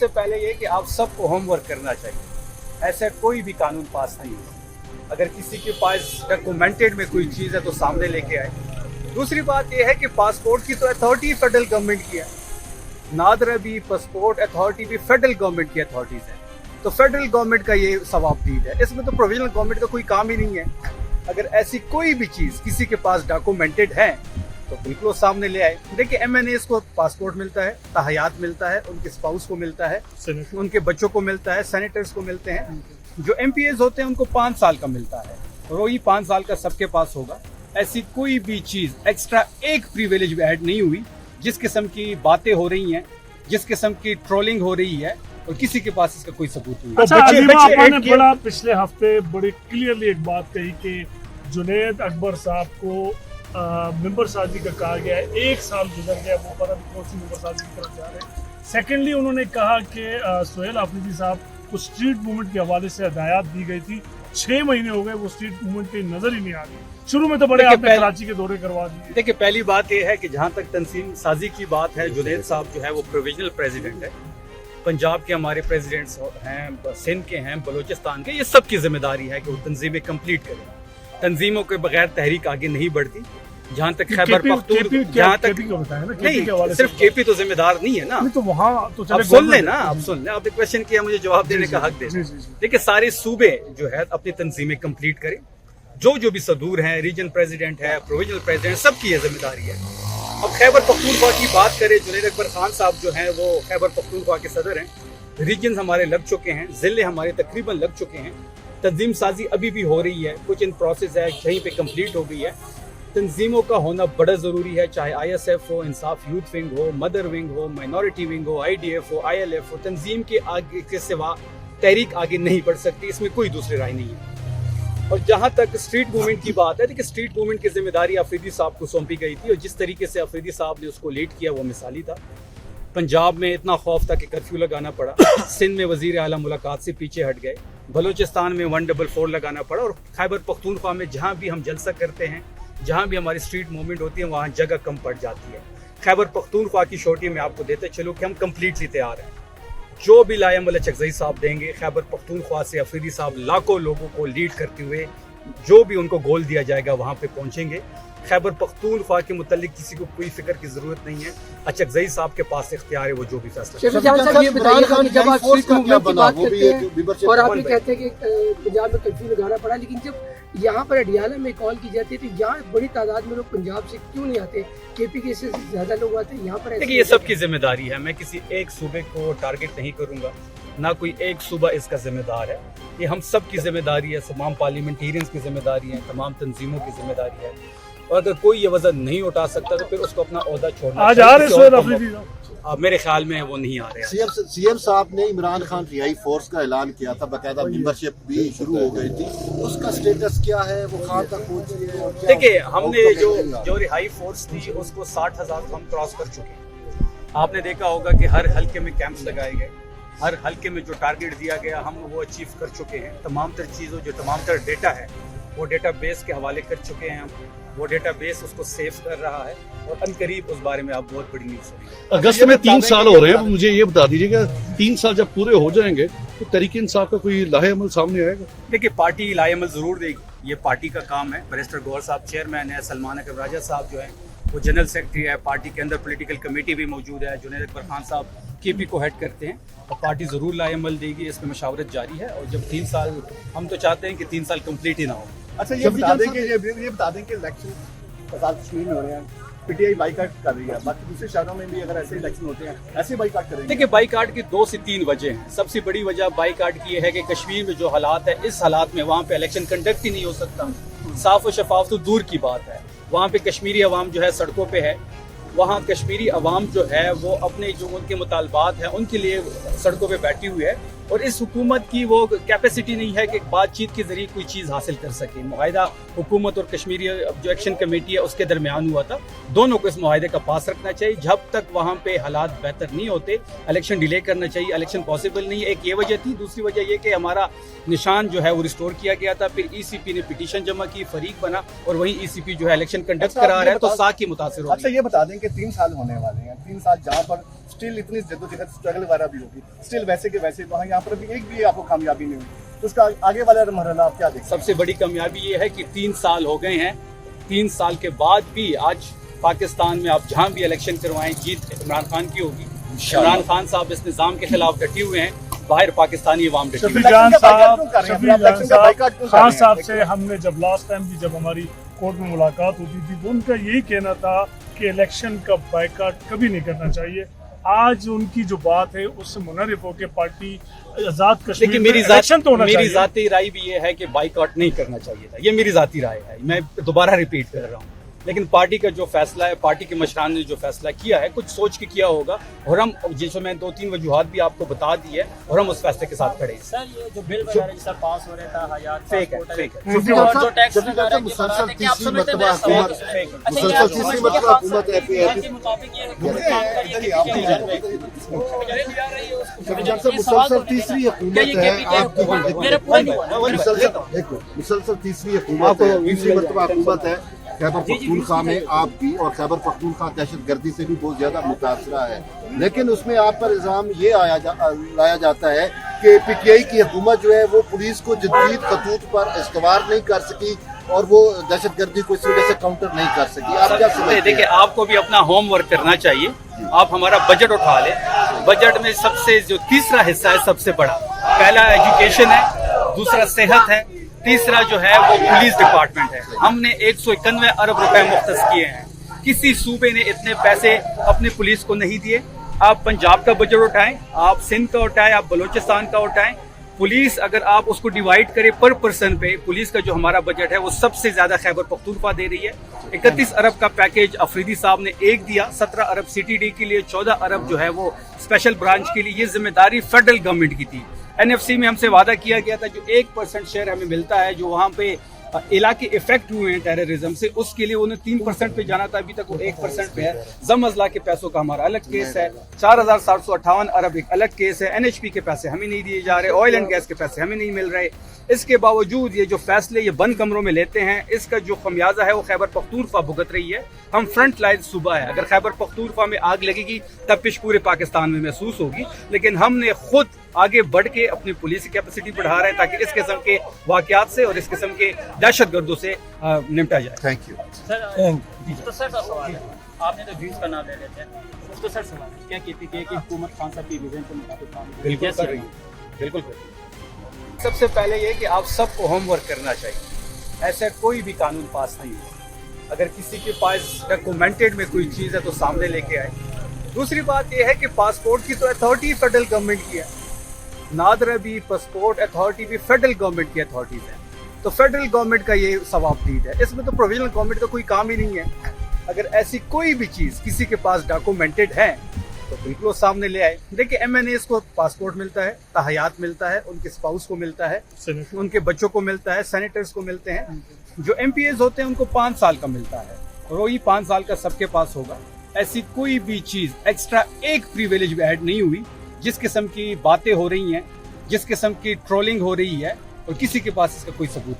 सबसे पहले ये कि आप सबको होमवर्क करना चाहिए। ऐसा कोई भी कानून पास नहीं हुआ। अगर किसी के पास डॉक्यूमेंटेड में कोई चीज़ है तो सामने लेके आए। दूसरी बात यह है कि पासपोर्ट की तो अथॉरिटी फेडरल गवर्नमेंट की है, नादरा भी पासपोर्ट अथॉरिटी भी फेडरल गवर्नमेंट की अथॉरिटीज़ है, तो फेडरल गवर्नमेंट का ये सवाबदीद है। इसमें तो प्रोविजनल गवर्नमेंट का कोई काम ही नहीं है। अगर ऐसी कोई भी चीज़ किसी के पास डॉक्यूमेंटेड है तो बिल्कुल वो सामने ले आए। देखिए MNAs को पासपोर्ट मिलता है, ताहयात मिलता है, उनके स्पाउस को मिलता है, उनके बच्चों को मिलता है, सेनेटर्स को मिलते हैं। जो MPAs होते हैं उनको 5 साल का मिलता है और वही 5 साल का सबके पास होगा। ऐसी कोई भी चीज़ एक्स्ट्रा एक प्रिविलेज भी ऐड नहीं हुई। जिस किस्म की बातें हो रही हैं, जिस किस्म की ट्रोलिंग हो रही है, और किसी के पास इसका कोई सबूत नहीं। अच्छा, आपने बड़ा पिछले हफ्ते बड़ी क्लियरली एक बात कही कि जुनैद अकबर साहब को मेंबर साजी का कहा गया है, 1 साल गुजर गया, वो पता नहीं कौन सी मेंबर साजी की तरफ जा रहे हैं। सेकेंडली उन्होंने कहा कि सोहेल आफरीदी साहब को स्ट्रीट मूवमेंट के हवाले से हदायत दी गई थी, 6 महीने हो गए वो स्ट्रीट मूवमेंट कहीं नजर ही नहीं आ रही। शुरू में तो बड़े आपने कराची के दौरे करवा दिए। देखिए, पहली बात यह है कि जहाँ तक तंजीम साजी की बात है, जुनैद साहब जो है वो प्रोविजनल प्रेसिडेंट है। पंजाब के हमारे प्रेसिडेंट्स हैं, सिंध के हैं, बलूचिस्तान के, ये सब की जिम्मेदारी है कि वो तंजीमें कंप्लीट करें। तंजीमों के बगैर तहरीक आगे नहीं बढ़ती। जहाँ तक खैबर पख्तूनख्वा, जहाँ तक नहीं, सिर्फ केपी तो जिम्मेदार नहीं है ना, तो वहाँ तो आप सुन लें ना, आप सुन लें। आपने क्वेश्चन किया, मुझे जवाब देने का हक दे। देखिए, सारे सूबे जो है अपनी तंजीमें कंप्लीट करें। जो भी सदूर हैं, रीजन प्रेसिडेंट है, प्रोविजनल प्रेसिडेंट, सबकी ये जिम्मेदारी है। अब खैबर पख्तूनख्वा की बात करें, जुनैद अकबर खान साहब जो हैं वो खैबर पख्तूनख्वा के सदर हैं। रीजन हमारे लग चुके हैं, ज़िले हमारे तकरीबन लग चुके हैं। तंजीम साजी अभी भी हो रही है, कुछ इन प्रोसेस है, कहीं पे कंप्लीट हो गई है। तंजीमों का होना बड़ा ज़रूरी है, चाहे ISF हो, इंसाफ यूथ विंग हो, मदर विंग हो, माइनॉरिटी विंग हो, IDF हो, ILF हो। तंजीम के आगे के सिवा तहरीक आगे नहीं बढ़ सकती, इसमें कोई दूसरी राय नहीं है। और जहाँ तक स्ट्रीट मूवमेंट की बात है, देखिए स्ट्रीट मूवमेंट की जिम्मेदारी अफरीदी साहब को सौंपी गई थी और जिस तरीके से अफरीदी साहब ने उसको लीड किया वो मिसाली था। पंजाब में इतना खौफ था कि कर्फ्यू लगाना पड़ा, सिंध में वज़ीर आला मुलाकात से पीछे हट गए, बलूचिस्तान में 144 लगाना पड़ा, और खैबर पख्तूनख्वा में जहाँ भी हम जलसा करते हैं, जहाँ भी हमारी स्ट्रीट मूवमेंट होती है, वहाँ जगह कम पड़ जाती है। खैबर पख्तूनख्वा की छोटी मैं आपको देते चलो कि हम कम्प्लीटली तैयार हैं। जो भी लाएमल चकजई साहब देंगे, खैबर पख्तूनख्वा से अफरीदी साहब लाखों लोगों को लीड करते हुए जो भी उनको गोल दिया जाएगा वहाँ पे पहुँचेंगे। खैबर पख्तूनख्वा के मुतालिक किसी को कोई फिक्र की जरूरत नहीं है। अचकजई साहब के पास इख्तियार है, वो जो भी फैसला। ये बताइएगा कि जब आप स्ट्रीट मूवमेंट की बात करते हैं और आप ये कहते हैं कि पंजाब में कर्फ्यू लगाना पड़ा, लेकिन जब यहाँ पर अडियाला में कॉल की जाती है तो यहाँ बड़ी तादाद में लोग पंजाब से क्यों नहीं आते? KP के से ज्यादा लोग आते हैं यहाँ पर। देखिए, ये सबकी जिम्मेदारी है। मैं किसी एक सूबे को टारगेट नहीं करूँगा, ना कोई एक सूबा इसका जिम्मेदार है। ये हम सब की जिम्मेदारी है, तमाम पार्लियामेंटेरियंस की जिम्मेदारी है, तमाम तंजीमों की जिम्मेदारी है। और अगर कोई ये वजन नहीं उठा सकता तो फिर उसको अपना ओहदा छोड़ना। मेरे ख्याल में वो नहीं आ रहे। CM साहब ने इमरान खान रिहाई फोर्स का ऐलान किया था, बाकायदा मेंबरशिप भी शुरू हो गई थी, उसका स्टेटस क्या है, वो कहाँ तक पहुंची है? देखिए, हमने जो रिहाई फोर्स थी उसको 60,000 हम क्रॉस कर चुके हैं। आपने देखा होगा कि हर हल्के में कैंप्स लगाए गए, हर हल्के में जो टारगेट दिया गया हम वो अचीव कर चुके हैं। तमाम तर चीज़ों जो तमाम तर डेटा है वो डेटा बेस के हवाले कर चुके हैं हम। वो डेटा बेस उसको सेव कर रहा है और अनकरीब उस बारे में आप बहुत बड़ी न्यूज़ सुनिए। अगस्त में 3 साल हो रहे हैं, मुझे ये बता दीजिएगा 3 साल जब पूरे हो जाएंगे तो तहरीक इंसाफ का कोई लाहे अमल सामने आएगा? देखिए, पार्टी लाहे अमल जरूर देगी, ये पार्टी का काम है। बैरिस्टर गौहर साहब चेयरमैन है, सलमान अकबर राजा साहब जो है वो जनरल सेक्रेटरी है, पार्टी के अंदर पॉलिटिकल कमेटी भी मौजूद है, जुनैद अकबर खान साहब KP को हेड करते हैं और पार्टी ज़रूर लाहे अमल देगी। इसमें मशावरत जारी है और जब 3 साल, हम तो चाहते हैं कि 3 साल कंप्लीट ही ना हो। अच्छा, ये बता दें कि इलेक्शन आज़ाद कश्मीर में हो रहे हैं, PTI बाइकाट कर रही है, बाकी दूसरे शहरों में भी अगर ऐसे इलेक्शन होते हैं ऐसे बाइकाट करेंगे? देखिए, बाइकाट की 2 से 3 वजह हैं। सबसे बड़ी वजह बाइकाट की है कि कश्मीर में जो हालात है, इस हालात में वहाँ पे इलेक्शन कंडक्ट ही नहीं हो सकता। साफ और शफाफ तो दूर की बात है, वहाँ पे कश्मीरी अवाम जो है सड़कों पे है। वहाँ कश्मीरी अवाम जो है वो अपने जो उनके मुतालबात हैं उनके लिए सड़कों पे बैठी हुई है और इस हुकूमत की वो कैपेसिटी नहीं है कि बातचीत के जरिए कोई चीज़ हासिल कर सके। मुआहिदा हुकूमत और कश्मीरी जो एक्शन कमेटी है उसके दरमियान हुआ था, दोनों को इस मुआहिदे का पास रखना चाहिए। जब तक वहाँ पे हालात बेहतर नहीं होते इलेक्शन डिले करना चाहिए। इलेक्शन पॉसिबल नहीं है, एक ये वजह थी। दूसरी वजह ये कि हमारा निशान जो है वो रिस्टोर किया गया था, फिर ECP ने पिटीशन जमा की, फरीक बना और वही ECP जो है इलेक्शन कंडक्ट करा रहा है तो साथ ही मुतासिर हो। अच्छा, ये बता दें कि 3 साल होने वाले हैं, 3 साल जहाँ पर स्टिल इतनी जद्दोजहद स्ट्रगल वगैरह भी होगी, स्टिल वैसे के वैसे वहाँ यहाँ पर अभी एक भी आपको कामयाबी नहीं हुई, तो उसका आगे वाला मरहला आप क्या देखते हैं? सबसे बड़ी कामयाबी ये है कि 3 साल हो गए हैं, 3 साल के बाद भी आज पाकिस्तान में आप जहाँ भी इलेक्शन करवाएं जीत इमरान खान की होगी। इमरान खान साहब इस निज़ाम के खिलाफ डटे हुए हैं, बाहर पाकिस्तानी अवाम डटी हुई शफी है। जान साहब बाइकाट क्यों कर रहे खान हैं? साहब से हमने जब लास्ट टाइम भी जब हमारी कोर्ट में मुलाकात होती थी तो उनका यही कहना था कि इलेक्शन का बाइकाट कभी नहीं करना चाहिए। आज उनकी जो बात है उससे मुनरिफ होकर पार्टी आजाद कश्मीर लेकिन में इलेक्शन तो होना मेरी चाहिए। जाती राय भी ये है कि बाइकआउट नहीं करना चाहिए था, ये मेरी जाती राय है, मैं दोबारा रिपीट कर रहा हूँ। लेकिन पार्टी का जो फैसला है, पार्टी के मशरान ने जो फैसला किया है, कुछ सोच के किया होगा, और हम जिसमें मैं 2-3 वजूहात भी आपको बता दी है, और हम उस फैसले के साथ खड़े हैं। सर ये जो बिल वगैरह जैसा पास हो रहा था हयात फेक है, पासपोर्ट फेक है। और जो टैक्स शफी जान साहब, मुसलसल तीसरी मरतबा हुकूमत के मुताबिक ये हुकूमत काम कर रही है, मुसलसल तीसरी हुकूमत है आपकी, मेरा पूरा नहीं हुआ। मुसलसल तीसरी हुकूमत है, तीसरी मरतबा हुकूमत है खैबर पख्तूनख्वा में आपकी, और खैबर पख्तूनख्वा दहशत गर्दी से भी बहुत ज्यादा मुतासरा है, लेकिन उसमें आप पर इल्जाम ये लाया जाता है कि PTI की हुकूमत जो है वो पुलिस को जदीद खतूत पर इस्तवार नहीं कर सकी और वो दहशत गर्दी को इस वजह से काउंटर नहीं कर सकी। आप क्या समझते हैं? देखिए, आपको भी अपना होमवर्क करना चाहिए। आप हमारा बजट उठा ले, बजट में सबसे जो तीसरा हिस्सा है सबसे बड़ा, पहला एजुकेशन है, दूसरा सेहत है, तीसरा जो है वो पुलिस डिपार्टमेंट है। हमने 191 अरब रुपए मुख्तस किए हैं, किसी सूबे ने इतने पैसे अपने पुलिस को नहीं दिए। आप पंजाब का बजट उठाएं, आप सिंध का उठाएं, आप बलूचिस्तान का उठाएं, पुलिस अगर आप उसको डिवाइड करें पर पर्सन पे, पुलिस का जो हमारा बजट है वो सबसे ज्यादा खैबर पख्तूनख्वा दे रही है। 31 अरब का पैकेज अफरीदी साहब ने एक दिया, 17 अरब CTD के लिए, 14 अरब जो है वो स्पेशल ब्रांच के लिए। ये जिम्मेदारी फेडरल गवर्नमेंट की थी। NFC में हमसे वादा किया गया था जो 1% शेयर हमें मिलता है, जो वहाँ पे इलाके इफेक्ट हुए हैं टेररिज्म से, उसके लिए उन्हें 3% पे जाना था, अभी तक वो 1% पे है। जम अजला के पैसों का हमारा अलग केस है, 4758 अरब एक अलग केस है, NHP के पैसे हमें नहीं दिए जा रहे, ऑयल एंड गैस के पैसे हमें नहीं मिल रहे। इसके बावजूद ये जो फैसले ये बंद कमरों में लेते हैं, इसका जो खमियाजा है वो खैबर पख्तूनख्वा भुगत रही है। हम फ्रंट लाइन सूबा है, अगर खैबर पख्तूनख्वा में आग लगेगी तब पूरे पाकिस्तान में महसूस होगी, लेकिन हमने खुद आगे बढ़ के अपनी पुलिस की कैपेसिटी बढ़ा रहे हैं ताकि इस किस्म के वाकयात से और इस किस्म के दहशतगर्दों से निपटा जाए। Thank you. तो सर का सवाल है, आपने तो व्यूज का नाम ले लेते हैं, तो सर सवाल है, क्या कहती है कि हुकूमत खान साहब की विजन के मुताबिक काम बिल्कुल कर रही है, बिल्कुल कर रही है। सबसे पहले ये कि आप सबको होमवर्क करना चाहिए। ऐसा कोई भी कानून पास नहीं हुआ, अगर किसी के पास डॉक्यूमेंटेड में कोई चीज़ है तो सामने लेके आए। दूसरी बात यह है कि पासपोर्ट की तो अथॉरिटी फेडरल गवर्नमेंट की है, नादरा भी पासपोर्ट अथॉरिटी भी फेडरल गवर्नमेंट की अथॉरिटीज है, तो फेडरल गवर्नमेंट का ये सवाबदीद है, इसमें तो प्रोविजनल गवर्नमेंट का कोई काम ही नहीं है। अगर ऐसी कोई भी चीज़ किसी के पास डॉक्यूमेंटेड है तो बिल्कुल वो सामने ले आए। देखिए, MNAs को पासपोर्ट मिलता है, तहयात मिलता है, उनके स्पाउस को मिलता है, उनके बच्चों को मिलता है, सेनेटर्स को मिलते हैं। जो MPAs होते हैं उनको 5 साल का मिलता है, और वही 5 साल का सबके पास होगा। ऐसी कोई भी चीज़ एक्स्ट्रा एक प्रिविलेज भी ऐड नहीं हुई। जिस किस्म की बातें हो रही हैं, जिस किस्म की ट्रोलिंग हो रही है, और किसी के पास इसका कोई सबूत